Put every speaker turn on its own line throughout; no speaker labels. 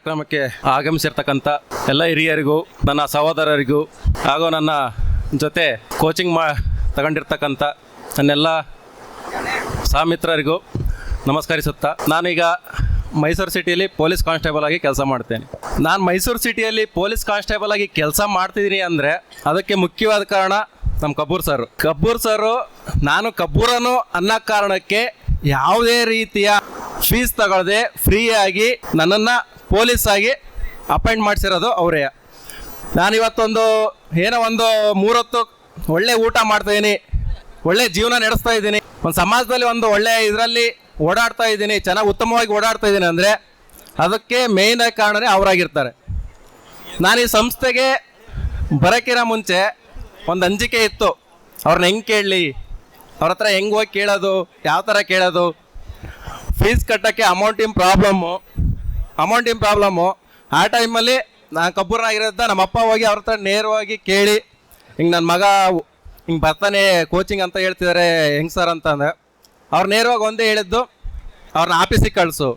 ಕಾರ್ಯಕ್ರಮಕ್ಕೆ ಆಗಮಿಸಿರ್ತಕ್ಕಂಥ ಎಲ್ಲ ಹಿರಿಯರಿಗೂ, ನನ್ನ ಸಹೋದರರಿಗೂ ಹಾಗೂ ನನ್ನ ಜೊತೆ ಕೋಚಿಂಗ್ ತಗೊಂಡಿರ್ತಕ್ಕಂಥ ನನ್ನೆಲ್ಲ ಸಹಮಿತ್ರರಿಗೂ ನಮಸ್ಕರಿಸುತ್ತಾ, ನಾನೀಗ ಮೈಸೂರು ಸಿಟಿಯಲ್ಲಿ ಪೊಲೀಸ್ ಕಾನ್ಸ್ಟೇಬಲ್ ಆಗಿ ಕೆಲಸ ಮಾಡ್ತೇನೆ. ನಾನು ಮೈಸೂರು ಸಿಟಿಯಲ್ಲಿ ಪೊಲೀಸ್ ಕಾನ್ಸ್ಟೇಬಲ್ ಆಗಿ ಕೆಲಸ ಮಾಡ್ತಿದ್ದೀನಿ ಅಂದರೆ ಅದಕ್ಕೆ ಮುಖ್ಯವಾದ ಕಾರಣ ನಮ್ಮ ಕಬ್ಬೂರ್ ಸರು ನಾನು ಕಬ್ಬೂರನು ಅನ್ನೋ ಕಾರಣಕ್ಕೆ ಯಾವುದೇ ರೀತಿಯ ಫೀಸ್ ತಗೊಳ್ಳದೆ ಫ್ರೀಯಾಗಿ ನನ್ನನ್ನು ಪೊಲೀಸ್ ಆಗಿ ಅಪಾಯಿಂಟ್ ಮಾಡಿಸಿರೋದು ಅವರೇ. ನಾನಿವತ್ತೊಂದು ಒಂದು 3 ಹೊತ್ತು ಒಳ್ಳೆ ಊಟ ಮಾಡ್ತಾಯಿದ್ದೀನಿ, ಒಳ್ಳೆ ಜೀವನ ನಡೆಸ್ತಾ ಇದ್ದೀನಿ, ಒಂದು ಸಮಾಜದಲ್ಲಿ ಒಂದು ಒಳ್ಳೆ ಇದರಲ್ಲಿ ಓಡಾಡ್ತಾ ಇದ್ದೀನಿ, ಚೆನ್ನಾಗಿ ಉತ್ತಮವಾಗಿ ಓಡಾಡ್ತಾ ಇದ್ದೀನಿ ಅಂದರೆ ಅದಕ್ಕೆ ಮೇಯ್ನ್ ಕಾರಣನೇ ಅವರಾಗಿರ್ತಾರೆ. ನಾನು ಈ ಸಂಸ್ಥೆಗೆ ಬರೋಕ್ಕಿಂತ ಮುಂಚೆ ಒಂದು ಅಂಜಿಕೆ ಇತ್ತು, ಅವ್ರನ್ನ ಹೆಂಗೆ ಕೇಳಲಿ, ಅವ್ರ ಹತ್ರ ಹೆಂಗೆ ಹೋಗಿ ಕೇಳೋದು, ಯಾವ ಥರ ಕೇಳೋದು, ಫೀಸ್ ಕಟ್ಟೋಕ್ಕೆ ಅಮೌಂಟಿನ ಪ್ರಾಬ್ಲಮ್ಮು. ಆ ಟೈಮಲ್ಲಿ ನಾನು ಕಬ್ಬೂರ್ನಾಗಿರೋದ ನಮ್ಮ ಅಪ್ಪ ಹೋಗಿ ಅವ್ರ ಹತ್ರ ನೇರವಾಗಿ ಕೇಳಿ, ಹಿಂಗೆ ನನ್ನ ಮಗ ಹಿಂಗೆ ಬರ್ತಾನೆ ಕೋಚಿಂಗ್ ಅಂತ ಹೇಳ್ತಿದ್ದಾರೆ ಹೆಂಗೆ ಸರ್ ಅಂತಂದ್ರೆ ಅವ್ರು ನೇರವಾಗಿ ಒಂದೇ ಹೇಳಿದ್ದು, ಅವ್ರನ್ನ ಆಫೀಸಿಗೆ ಕಳಿಸು.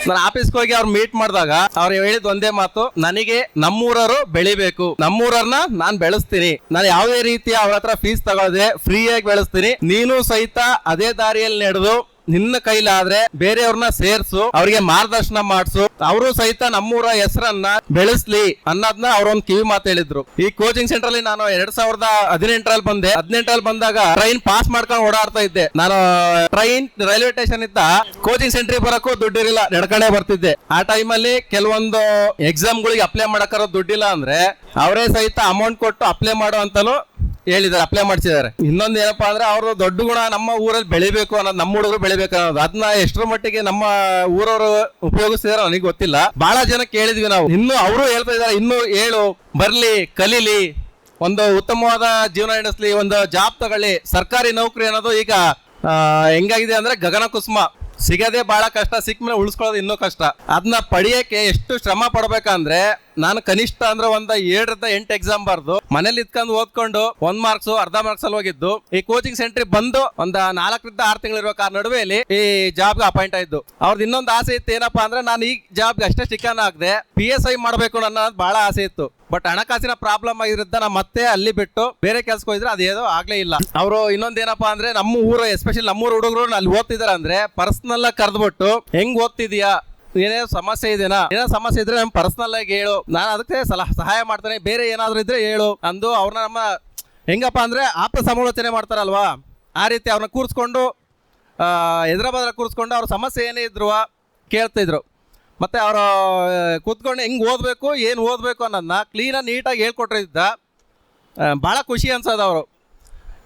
ನಾನು ಆಫೀಸ್ಗೆ ಹೋಗಿ ಅವ್ರು ಮೀಟ್ ಮಾಡಿದಾಗ ಅವ್ರು ಹೇಳಿದ್ದು ಒಂದೇ ಮಾತು, ನನಗೆ ನಮ್ಮೂರವರು ಬೆಳಿಬೇಕು, ನಮ್ಮೂರನ್ನ ನಾನು ಬೆಳೆಸ್ತೀನಿ, ನಾನು ಯಾವುದೇ ರೀತಿಯ ಅವ್ರ ಹತ್ರ ಫೀಸ್ ತಗೊಳ್ಳದೆ ಫ್ರೀಯಾಗಿ ಬೆಳೆಸ್ತೀನಿ, ನೀನು ಸಹಿತ ಅದೇ ದಾರಿಯಲ್ಲಿ ನಡೆದು ನಿನ್ನ ಕೈಲಾದ್ರೆ ಬೇರೆಯವ್ರನ್ನ ಸೇರ್ಸು, ಅವ್ರಿಗೆ ಮಾರ್ಗದರ್ಶನ ಮಾಡಿಸು, ಅವರು ಸಹಿತ ನಮ್ಮೂರ ಹೆಸರನ್ನ ಬೆಳೆಸ್ಲಿ ಅನ್ನೋದನ್ನ ಅವ್ರೊಂದು ಕಿವಿ ಮಾತು ಹೇಳಿದ್ರು. ಈ ಕೋಚಿಂಗ್ ಸೆಂಟರ್ ಅಲ್ಲಿ ನಾನು 2018ರಲ್ಲಿ ಬಂದೆ. 18ರಲ್ಲಿ ಬಂದಾಗ ಟ್ರೈನ್ ಪಾಸ್ ಮಾಡ್ಕೊಂಡು ಓಡಾಡ್ತಾ ಇದ್ದೆ. ನಾನು ಟ್ರೈನ್ ರೈಲ್ವೆ ಸ್ಟೇಷನ್ ಇದ್ದ ಕೋಚಿಂಗ್ ಸೆಂಟ್ರಿಗೆ ಬರಕ್ಕೂ ದುಡ್ಡಿರಲಿಲ್ಲ, ನಡ್ಕೊಂಡೇ ಬರ್ತಿದ್ದೆ. ಆ ಟೈಮಲ್ಲಿ ಕೆಲವೊಂದು ಎಕ್ಸಾಮ್ಗಳಿಗೆ ಅಪ್ಲೈ ಮಾಡಕ್ಕಾರೋ ದುಡ್ಡಿಲ್ಲ ಅಂದ್ರೆ ಅವರೇ ಸಹಿತ ಅಮೌಂಟ್ ಕೊಟ್ಟು ಅಪ್ಲೈ ಮಾಡೋ ಅಂತಲೂ ಹೇಳಿದ್ದಾರೆ, ಅಪ್ಲೈ ಮಾಡಿಸಿದ್ದಾರೆ. ಇನ್ನೊಂದು ಏನಪ್ಪಾ ಅಂದ್ರೆ ಅವ್ರದ್ದು ದೊಡ್ಡ ಗುಣ ನಮ್ಮ ಊರಲ್ಲಿ ಬೆಳಿಬೇಕು ಅನ್ನೋದು, ನಮ್ಮ ಹುಡುಗರು ಬೆಳಿಬೇಕು ಅನ್ನೋದು. ಅದನ್ನ ಎಷ್ಟರ ಮಟ್ಟಿಗೆ ನಮ್ಮ ಊರವರು ಉಪಯೋಗಿಸ್ತಿದಾರೆ ನನಗೆ ಗೊತ್ತಿಲ್ಲ. ಬಹಳ ಜನ ಕೇಳಿದ್ವಿ ನಾವು, ಇನ್ನು ಅವರು ಹೇಳ್ತಾ ಇದಾರೆ, ಇನ್ನು ಹೇಳು, ಬರ್ಲಿ, ಕಲೀಲಿ, ಒಂದು ಉತ್ತಮವಾದ ಜೀವನ ನಡೆಸಲಿ, ಒಂದು ಜಾಬ್ ತಗೊಳ್ಳಿ. ಸರ್ಕಾರಿ ನೌಕರಿ ಅನ್ನೋದು ಈಗ ಹೆಂಗಾಗಿದೆ ಅಂದ್ರೆ ಗಗನ ಕುಸುಮ, ಸಿಗದೆ ಬಹಳ ಕಷ್ಟ, ಸಿಕ್ಕ ಮೇಲೆ ಉಳಿಸ್ಕೊಳ್ಳೋದು ಇನ್ನೂ ಕಷ್ಟ. ಅದನ್ನ ಪಡೆಯಕ್ಕೆ ಎಷ್ಟು ಶ್ರಮ ಪಡ್ಬೇಕಂದ್ರೆ ನಾನು ಕನಿಷ್ಠ ಅಂದ್ರೆ 7ರಿಂದ 8 ಎಕ್ಸಾಮ್ ಬರ್ದು ಮನೇಲಿ ಇತ್ಕೊಂಡು ಓದ್ಕೊಂಡು 1 ಮಾರ್ಕ್ಸ್ ಅರ್ಧ ಮಾರ್ಕ್ಸ್ ಅಲ್ಲಿ ಹೋಗಿದ್ದು ಈ ಕೋಚಿಂಗ್ ಸೆಂಟರ್ ಬಂದು 4ರಿಂದ 6 ತಿಂಗಳು ಇರೋ ನಡುವೆಯಲ್ಲಿ ಈ ಜಾಬ್ಗೆ ಅಪಾಯಿಂಟ್ ಆಯ್ತು. ಅವ್ರದ್ದು ಇನ್ನೊಂದು ಆಸೆ ಇತ್ತು, ಏನಪ್ಪಾ ಅಂದ್ರೆ ನಾನು ಈ ಜಾಬ್ಗೆ ಅಷ್ಟೇ ಸ್ಟಿಕ್ಕನ್ ಹಾಕದೆ PSI ಮಾಡಬೇಕು ಅನ್ನೋದು ಬಹಳ ಆಸೆ ಇತ್ತು. ಬಟ್ ಹಣಕಾಸಿನ ಪ್ರಾಬ್ಲಮ್ ಆಗಿರೋದ್ರಿಂದ ನಾ ಮತ್ತೆ ಅಲ್ಲಿ ಬಿಟ್ಟು ಬೇರೆ ಕೆಲ್ಸಕ್ಕೆ ಹೋಗಿದ್ರೆ ಅದೇನೋ ಆಗ್ಲೇ ಇಲ್ಲ. ಅವರು ಇನ್ನೊಂದೇನಪ್ಪಾ ಅಂದ್ರೆ ನಮ್ಮ ಊರು, ಎಸ್ಪೆಷಲಿ ನಮ್ಮೂರು ಹುಡುಗರು ಅಲ್ಲಿ ಓದ್ತಿದಾರೆ ಅಂದ್ರೆ ಪರ್ಸನಲ್ ಆಗಿ ಕರೆದ್ಬಿಟ್ಟು ಹೆಂಗ್ ಓದ್ತಿದ್ಯಾ, ಏನೇ ಸಮಸ್ಯೆ ಇದೆನಾ, ಏನೋ ಸಮಸ್ಯೆ ಇದ್ರೆ ನಮ್ ಪರ್ಸನಲ್ ಆಗಿ ಹೇಳು, ನಾನು ಅದಕ್ಕೆ ಸಹಾಯ ಮಾಡ್ತೇನೆ, ಬೇರೆ ಏನಾದ್ರು ಇದ್ರೆ ಹೇಳು ಅಂದು ಅವ್ರನ್ನ ನಮ್ಮ ಹೆಂಗಪ್ಪ ಅಂದ್ರೆ ಆಪ್ತ ಸಮಾಲೋಚನೆ ಮಾಡ್ತಾರಲ್ವಾ ಆ ರೀತಿ ಅವ್ರನ್ನ ಕೂರಿಸ್ಕೊಂಡು ಎದುರ ಕೂರಿಸ್ಕೊಂಡು ಅವ್ರ ಸಮಸ್ಯೆ ಏನೇ ಇದ್ರು ಕೇಳ್ತಿದ್ರು. ಮತ್ತೆ ಅವರು ಕೂತ್ಕೊಂಡು ಹೆಂಗೆ ಓದಬೇಕು, ಏನು ಓದಬೇಕು ಅನ್ನೋದನ್ನ ಕ್ಲೀನಾಗಿ ನೀಟಾಗಿ ಹೇಳ್ಕೊಟ್ಟಿದ್ದ ಭಾಳ ಖುಷಿ ಅನ್ಸೋದು ಅವರು.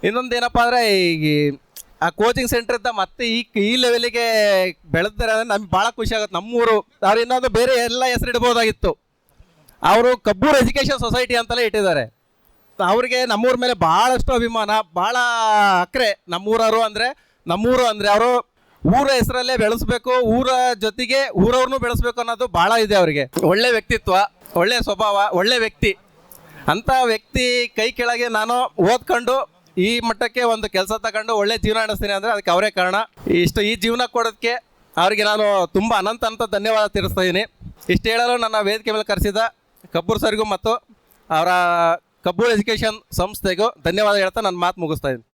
ಇನ್ನೊಂದೇನಪ್ಪ ಅಂದರೆ ಈ ಆ ಕೋಚಿಂಗ್ ಸೆಂಟರ್ ಇದ್ದ ಮತ್ತೆ ಈ ಲೆವೆಲಿಗೆ ಬೆಳೆದಾರೆ ಅಂದರೆ ನಮ್ಗೆ ಭಾಳ ಖುಷಿ ಆಗುತ್ತೆ. ನಮ್ಮೂರು ಅವ್ರು ಇನ್ನೊಂದು ಬೇರೆ ಎಲ್ಲ ಹೆಸರು ಇಡ್ಬೋದಾಗಿತ್ತು, ಅವರು ಕಬ್ಬೂರ್ ಎಜುಕೇಷನ್ ಸೊಸೈಟಿ ಅಂತಲೇ ಇಟ್ಟಿದ್ದಾರೆ. ಅವ್ರಿಗೆ ನಮ್ಮೂರ ಮೇಲೆ ಭಾಳಷ್ಟು ಅಭಿಮಾನ, ಭಾಳ ಅಕ್ರೆ. ನಮ್ಮೂರವರು ಅಂದರೆ ಅವರು ಊರ ಹೆಸರಲ್ಲೇ ಬೆಳೆಸ್ಬೇಕು, ಊರ ಜೊತೆಗೆ ಊರವ್ರನ್ನೂ ಬೆಳೆಸ್ಬೇಕು ಅನ್ನೋದು ಭಾಳ ಇದೆ ಅವರಿಗೆ. ಒಳ್ಳೆ ವ್ಯಕ್ತಿತ್ವ, ಒಳ್ಳೆ ಸ್ವಭಾವ, ಒಳ್ಳೆ ವ್ಯಕ್ತಿ. ಅಂಥ ವ್ಯಕ್ತಿ ಕೈ ಕೆಳಗೆ ನಾನು ಓದ್ಕೊಂಡು ಈ ಮಟ್ಟಕ್ಕೆ ಒಂದು ಕೆಲಸ ತಗೊಂಡು ಒಳ್ಳೆ ಜೀವನ ನಡೆಸ್ತೀನಿ ಅಂದರೆ ಅದಕ್ಕೆ ಅವರೇ ಕಾರಣ. ಈ ಜೀವನ ಕೊಡೋದಕ್ಕೆ ಅವರಿಗೆ ನಾನು ತುಂಬ ಅನಂತ ಧನ್ಯವಾದ ತಿಳಿಸ್ತಾ ಇದ್ದೀನಿ. ಇಷ್ಟು ಹೇಳಲು ನನ್ನ ವೇದಿಕೆ ಮೇಲೆ ಕರೆಸಿದ ಕಬ್ಬೂರ್ ಸರ್ಗೂ ಮತ್ತು ಅವರ ಕಬ್ಬೂರ್ ಎಜುಕೇಷನ್ ಸಂಸ್ಥೆಗೂ ಧನ್ಯವಾದ ಹೇಳ್ತಾ ನನ್ನ ಮಾತು ಮುಗಿಸ್ತಾ ಇದ್ದೀನಿ.